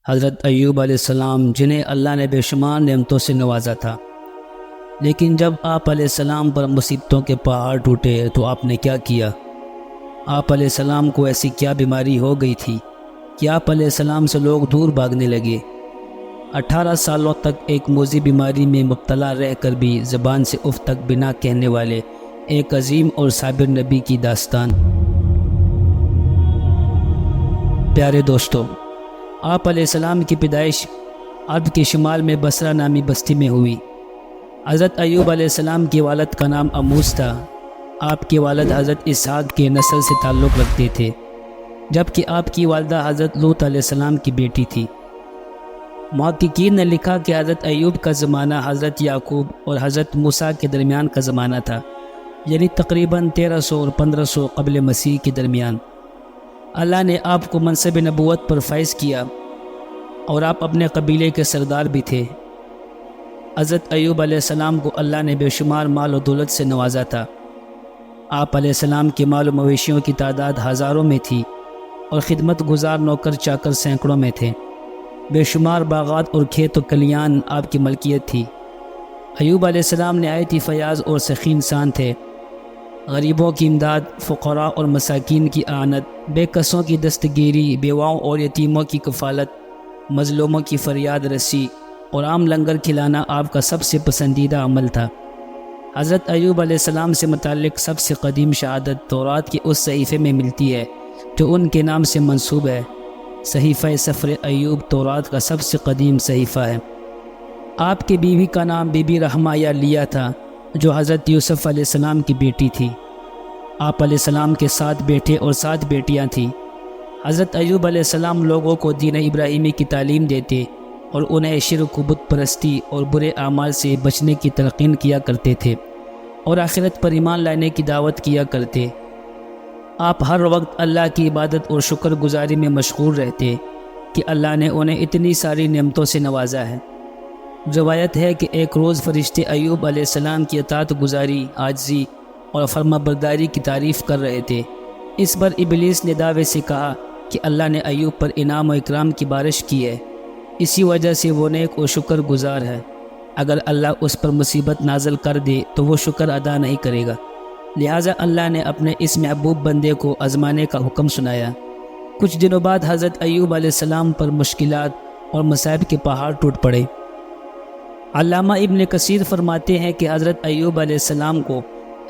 حضرت ایوب علیہ السلام جنہیں اللہ نے بے شمار نعمتوں سے نوازا تھا، لیکن جب آپ علیہ السلام پر مصیبتوں کے پہاڑ ٹوٹے تو آپ نے کیا کیا؟ آپ علیہ السلام کو ایسی کیا بیماری ہو گئی تھی کہ آپ علیہ السلام سے لوگ دور بھاگنے لگے؟ 18 سالوں تک ایک موذی بیماری میں مبتلا رہ کر بھی زبان سے اف تک بنا کہنے والے ایک عظیم اور صابر نبی کی داستان۔ پیارے دوستو، آپ علیہ السلام کی پیدائش عرب کے شمال میں بصرہ نامی بستی میں ہوئی۔ حضرت ایوب علیہ السلام کے والد کا نام اموس تھا۔ آپ کے والد حضرت اسحاق کے نسل سے تعلق رکھتے تھے، جبکہ آپ کی والدہ حضرت لوط علیہ السلام کی بیٹی تھی۔ محققین نے لکھا کہ حضرت ایوب کا زمانہ حضرت یعقوب اور حضرت موسیٰ کے درمیان کا زمانہ تھا، یعنی تقریباً 1300 اور 1500 قبل مسیح کے درمیان۔ اللہ نے آپ کو منصب نبوت پر فائز کیا اور آپ اپنے قبیلے کے سردار بھی تھے۔ حضرت ایوب علیہ السلام کو اللہ نے بے شمار مال و دولت سے نوازا تھا۔ آپ علیہ السلام کے مال و مویشیوں کی تعداد ہزاروں میں تھی اور خدمت گزار نوکر چاکر سینکڑوں میں تھے۔ بے شمار باغات اور کھیت و کلیان آپ کی ملکیت تھی۔ ایوب علیہ السلام نہایت ہی فیاض اور سخی انسان تھے۔ غریبوں کی امداد، فقراء اور مساکین کی اعانت، بے کسوں کی دستگیری، بیواؤں اور یتیموں کی کفالت، مظلوموں کی فریاد رسی اور عام لنگر کھلانا آپ کا سب سے پسندیدہ عمل تھا۔ حضرت ایوب علیہ السلام سے متعلق سب سے قدیم شہادت تورات کے اس صحیفے میں ملتی ہے جو ان کے نام سے منسوب ہے۔ صحیفہ سفر ایوب تورات کا سب سے قدیم صحیفہ ہے۔ آپ کی بیوی کا نام بی بی رحمہ یا لیا تھا، جو حضرت یوسف علیہ السلام کی بیٹی تھی۔ آپ علیہ السلام کے 7 بیٹے اور 7 بیٹیاں تھیں۔ حضرت ایوب علیہ السلام لوگوں کو دین ابراہیمی کی تعلیم دیتے اور انہیں شرک و بت پرستی اور برے اعمال سے بچنے کی تلقین کیا کرتے تھے اور آخرت پر ایمان لانے کی دعوت کیا کرتے۔ آپ ہر وقت اللہ کی عبادت اور شکر گزاری میں مشغول رہتے کہ اللہ نے انہیں اتنی ساری نعمتوں سے نوازا ہے۔ روایت ہے کہ ایک روز فرشتے ایوب علیہ السلام کی اطاعت گزاری، عاجزی اور فرما برداری کی تعریف کر رہے تھے۔ اس پر ابلیس نے دعوے سے کہا کہ اللہ نے ایوب پر انعام و اکرام کی بارش کی ہے، اسی وجہ سے وہ نیک و شکر گزار ہے۔ اگر اللہ اس پر مصیبت نازل کر دے تو وہ شکر ادا نہیں کرے گا، لہٰذا اللہ نے اپنے اس محبوب بندے کو آزمانے کا حکم سنایا۔ کچھ دنوں بعد حضرت ایوب علیہ السلام پر مشکلات اور مصائب کے پہاڑ ٹوٹ پڑے۔ علامہ ابن کثیر فرماتے ہیں کہ حضرت ایوب علیہ السلام کو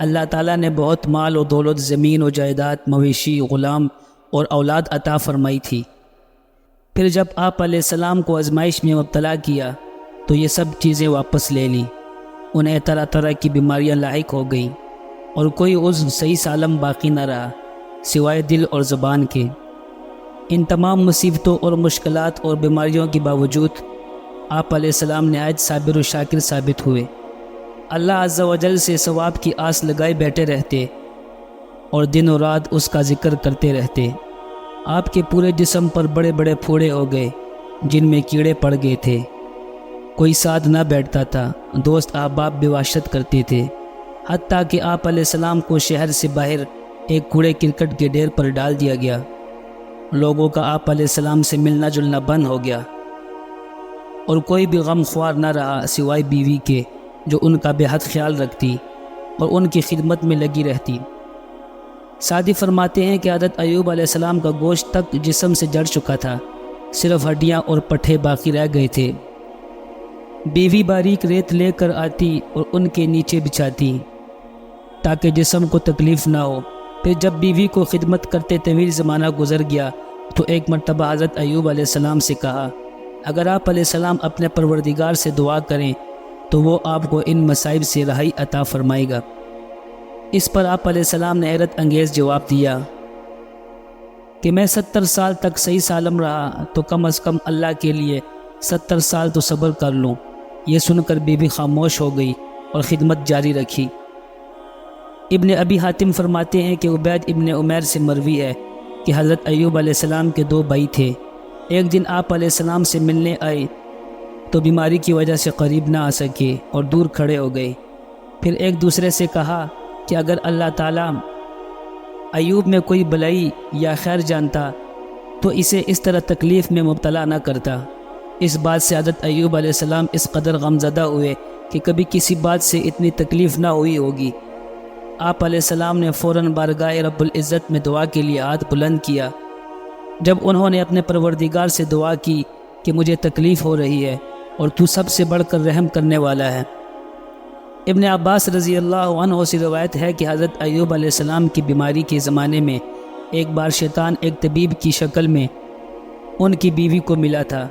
اللہ تعالیٰ نے بہت مال و دولت، زمین و جائیداد، مویشی، غلام اور اولاد عطا فرمائی تھی۔ پھر جب آپ علیہ السلام کو آزمائش میں مبتلا کیا تو یہ سب چیزیں واپس لے لیں۔ انہیں طرح طرح کی بیماریاں لاحق ہو گئیں اور کوئی عضو صحیح سالم باقی نہ رہا سوائے دل اور زبان کے۔ ان تمام مصیبتوں اور مشکلات اور بیماریوں کے باوجود آپ علیہ السلام نہایت صابر و شاکر ثابت ہوئے۔ اللہ عز و جل سے ثواب کی آس لگائے بیٹھے رہتے اور دن و رات اس کا ذکر کرتے رہتے۔ آپ کے پورے جسم پر بڑے بڑے پھوڑے ہو گئے جن میں کیڑے پڑ گئے تھے۔ کوئی ساتھ نہ بیٹھتا تھا، دوست احباب بواشت کرتے تھے، حتیٰ کہ آپ علیہ السلام کو شہر سے باہر ایک کوڑے کرکٹ کے ڈھیر پر ڈال دیا گیا۔ لوگوں کا آپ علیہ السلام سے ملنا جلنا بند ہو گیا اور کوئی بھی غم خوار نہ رہا سوائے بیوی کے، جو ان کا بے حد خیال رکھتی اور ان کی خدمت میں لگی رہتی۔ سعدی فرماتے ہیں کہ حضرت ایوب علیہ السلام کا گوشت تک جسم سے جڑ چکا تھا، صرف ہڈیاں اور پٹھے باقی رہ گئے تھے۔ بیوی باریک ریت لے کر آتی اور ان کے نیچے بچھاتی تاکہ جسم کو تکلیف نہ ہو۔ پھر جب بیوی کو خدمت کرتے طویل زمانہ گزر گیا تو ایک مرتبہ حضرت ایوب علیہ السلام سے کہا، اگر آپ علیہ السلام اپنے پروردگار سے دعا کریں تو وہ آپ کو ان مصائب سے رہائی عطا فرمائے گا۔ اس پر آپ علیہ السلام نے حیرت انگیز جواب دیا کہ میں 70 سال تک صحیح سالم رہا تو کم از کم اللہ کے لیے 70 سال تو صبر کر لوں۔ یہ سن کر بیوی خاموش ہو گئی اور خدمت جاری رکھی۔ ابن ابی حاتم فرماتے ہیں کہ عبید ابن عمیر سے مروی ہے کہ حضرت ایوب علیہ السلام کے 2 بھائی تھے۔ ایک دن آپ علیہ السلام سے ملنے آئے تو بیماری کی وجہ سے قریب نہ آ سکے اور دور کھڑے ہو گئے۔ پھر ایک دوسرے سے کہا کہ اگر اللہ تعالیٰ ایوب میں کوئی بلائی یا خیر جانتا تو اسے اس طرح تکلیف میں مبتلا نہ کرتا۔ اس بات سے حضرت ایوب علیہ السلام اس قدر غمزدہ ہوئے کہ کبھی کسی بات سے اتنی تکلیف نہ ہوئی ہوگی۔ آپ علیہ السلام نے فوراً بارگاہ رب العزت میں دعا کے لیے ہاتھ بلند کیا۔ جب انہوں نے اپنے پروردگار سے دعا کی کہ مجھے تکلیف ہو رہی ہے اور تو سب سے بڑھ کر رحم کرنے والا ہے۔ ابن عباس رضی اللہ عنہ سے روایت ہے کہ حضرت ایوب علیہ السلام کی بیماری کے زمانے میں ایک بار شیطان ایک طبیب کی شکل میں ان کی بیوی کو ملا تھا۔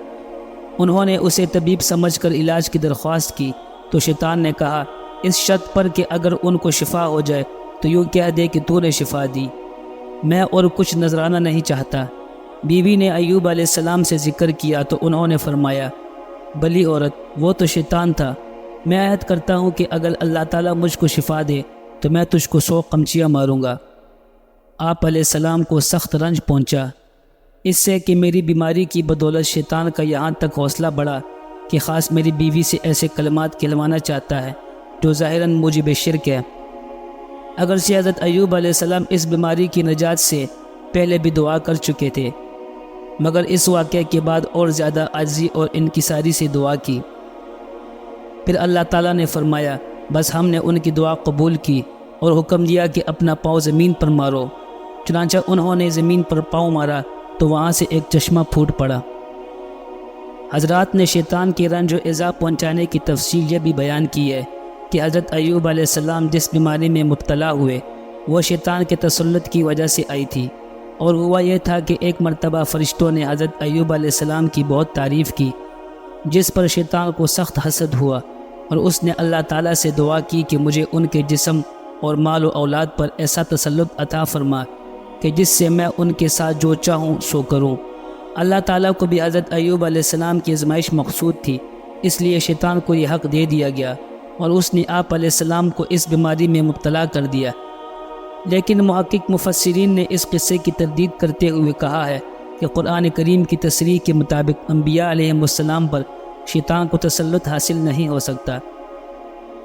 انہوں نے اسے طبیب سمجھ کر علاج کی درخواست کی تو شیطان نے کہا، اس شرط پر کہ اگر ان کو شفا ہو جائے تو یوں کہہ دے کہ تو نے شفا دی، میں اور کچھ نذرانہ نہیں چاہتا۔ بیوی نے ایوب علیہ السلام سے ذکر کیا تو انہوں نے فرمایا، بلی عورت، وہ تو شیطان تھا، میں عہد کرتا ہوں کہ اگر اللہ تعالیٰ مجھ کو شفا دے تو میں تجھ کو 100 قمچیاں ماروں گا۔ آپ علیہ السلام کو سخت رنج پہنچا اس سے کہ میری بیماری کی بدولت شیطان کا یہاں تک حوصلہ بڑھا کہ خاص میری بیوی سے ایسے کلمات کہلوانا چاہتا ہے جو ظاہراً موجب شرک ہے۔ اگرچہ حضرت ایوب علیہ السلام اس بیماری کی نجات سے پہلے بھی دعا کر چکے تھے، مگر اس واقعے کے بعد اور زیادہ عاجزی اور انکساری سے دعا کی۔ پھر اللہ تعالیٰ نے فرمایا، بس ہم نے ان کی دعا قبول کی اور حکم دیا کہ اپنا پاؤں زمین پر مارو۔ چنانچہ انہوں نے زمین پر پاؤں مارا تو وہاں سے ایک چشمہ پھوٹ پڑا۔ حضرات نے شیطان کے رنج و ایذا پہنچانے کی تفصیل یہ بھی بیان کی ہے کہ حضرت ایوب علیہ السلام جس بیماری میں مبتلا ہوئے وہ شیطان کے تسلط کی وجہ سے آئی تھی، اور ہوا یہ تھا کہ ایک مرتبہ فرشتوں نے حضرت ایوب علیہ السلام کی بہت تعریف کی، جس پر شیطان کو سخت حسد ہوا اور اس نے اللہ تعالیٰ سے دعا کی کہ مجھے ان کے جسم اور مال و اولاد پر ایسا تسلط عطا فرما کہ جس سے میں ان کے ساتھ جو چاہوں سو کروں۔ اللہ تعالیٰ کو بھی حضرت ایوب علیہ السلام کی آزمائش مقصود تھی، اس لیے شیطان کو یہ حق دے دیا گیا اور اس نے آپ علیہ السلام کو اس بیماری میں مبتلا کر دیا۔ لیکن محقق مفسرین نے اس قصے کی تردید کرتے ہوئے کہا ہے کہ قرآن کریم کی تصریح کے مطابق انبیاء علیہ السلام پر شیطان کو تسلط حاصل نہیں ہو سکتا،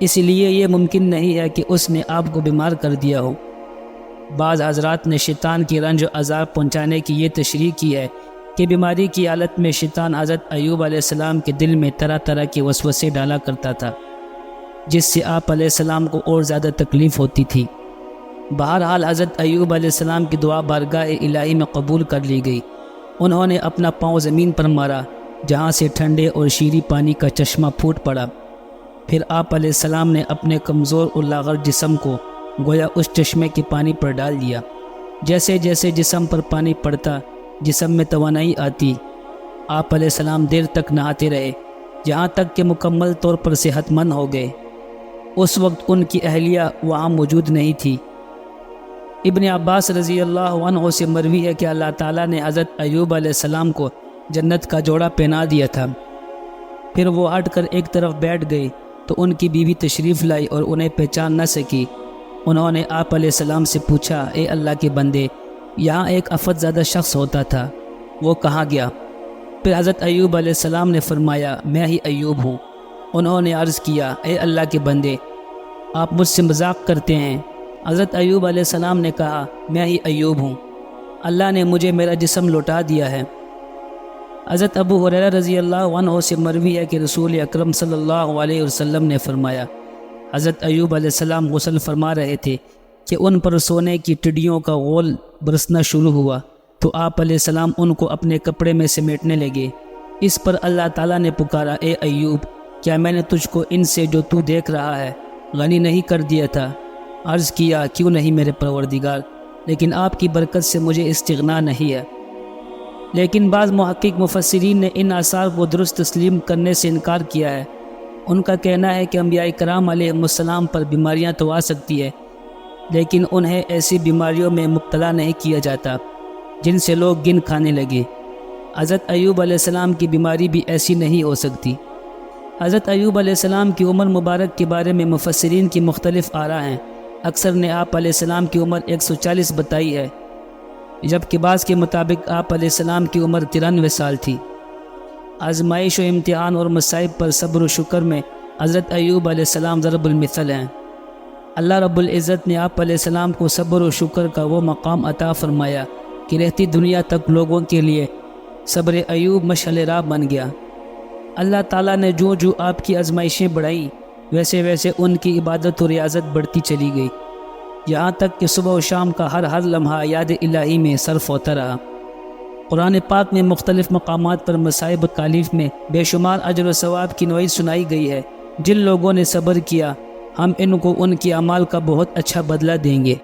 اس لیے یہ ممکن نہیں ہے کہ اس نے آپ کو بیمار کر دیا ہو۔ بعض حضرات نے شیطان کی رنج و عذاب پہنچانے کی یہ تشریح کی ہے کہ بیماری کی حالت میں شیطان حضرت ایوب علیہ السلام کے دل میں طرح طرح کے وسوسے ڈالا کرتا تھا، جس سے آپ علیہ السلام کو اور زیادہ تکلیف ہوتی تھی۔ بہرحال حضرت ایوب علیہ السلام کی دعا بارگاہ الہی میں قبول کر لی گئی۔ انہوں نے اپنا پاؤں زمین پر مارا، جہاں سے ٹھنڈے اور شیریں پانی کا چشمہ پھوٹ پڑا۔ پھر آپ علیہ السلام نے اپنے کمزور اور لاغر جسم کو گویا اس چشمے کے پانی پر ڈال دیا۔ جیسے جیسے جسم پر پانی پڑتا جسم میں توانائی آتی۔ آپ علیہ السلام دیر تک نہاتے رہے، جہاں تک کہ مکمل طور پر صحت مند ہو گئے۔ اس وقت ان کی اہلیہ وہاں موجود نہیں تھی۔ ابن عباس رضی اللہ عنہ سے مروی ہے کہ اللہ تعالیٰ نے حضرت ایوب علیہ السلام کو جنت کا جوڑا پہنا دیا تھا۔ پھر وہ ہٹ کر ایک طرف بیٹھ گئی تو ان کی بیوی تشریف لائی اور انہیں پہچان نہ سکی۔ انہوں نے آپ علیہ السلام سے پوچھا، اے اللہ کے بندے، یہاں ایک آفت زدہ شخص ہوتا تھا، وہ کہاں گیا؟ پھر حضرت ایوب علیہ السلام نے فرمایا، میں ہی ایوب ہوں۔ انہوں نے عرض کیا، اے اللہ کے بندے، آپ مجھ سے مذاق کرتے ہیں۔ حضرت ایوب علیہ السلام نے کہا، میں ہی ایوب ہوں، اللہ نے مجھے میرا جسم لوٹا دیا ہے۔ حضرت ابو ہریرہ رضی اللہ عنہ سے مروی ہے کہ رسول اکرم صلی اللہ علیہ وسلم نے فرمایا، حضرت ایوب علیہ السلام غسل فرما رہے تھے کہ ان پر سونے کی ٹڈیوں کا غول برسنا شروع ہوا تو آپ علیہ السلام ان کو اپنے کپڑے میں سمیٹنے لگے۔ اس پر اللہ تعالیٰ نے پکارا، اے ایوب، کیا میں نے تجھ کو ان سے جو تو دیکھ رہا ہے غنی نہیں کر دیا تھا؟ عرض کیا، کیوں نہیں میرے پروردگار، لیکن آپ کی برکت سے مجھے استغنا نہیں ہے۔ لیکن بعض محقق مفسرین نے ان آثار کو درست تسلیم کرنے سے انکار کیا ہے۔ ان کا کہنا ہے کہ انبیاء کرام علیہ السلام پر بیماریاں تو آ سکتی ہے، لیکن انہیں ایسی بیماریوں میں مبتلا نہیں کیا جاتا جن سے لوگ گن کھانے لگے۔ حضرت ایوب علیہ السلام کی بیماری بھی ایسی نہیں ہو سکتی۔ حضرت ایوب علیہ السلام کی عمر مبارک کے بارے میں مفسرین کی مختلف آراء ہیں۔ اکثر نے آپ علیہ السلام کی عمر 140 بتائی ہے، جبکہ بعض کے مطابق آپ علیہ السلام کی عمر 93 سال تھی۔ آزمائش و امتحان اور مصائب پر صبر و شکر میں حضرت ایوب علیہ السلام ضرب المثل ہیں۔ اللہ رب العزت نے آپ علیہ السلام کو صبر و شکر کا وہ مقام عطا فرمایا کہ رہتی دنیا تک لوگوں کے لیے صبر ایوب مشعل راہ بن گیا۔ اللہ تعالیٰ نے جو جو آپ کی آزمائشیں بڑھائیں ویسے ویسے ان کی عبادت و ریاضت بڑھتی چلی گئی، یہاں تک کہ صبح و شام کا ہر لمحہ یاد الہی میں صرف ہوتا رہا۔ قرآن پاک میں مختلف مقامات پر مصائب و تکالیف میں بے شمار اجر و ثواب کی نوعیت سنائی گئی ہے۔ جن لوگوں نے صبر کیا ہم ان کو ان کی اعمال کا بہت اچھا بدلہ دیں گے۔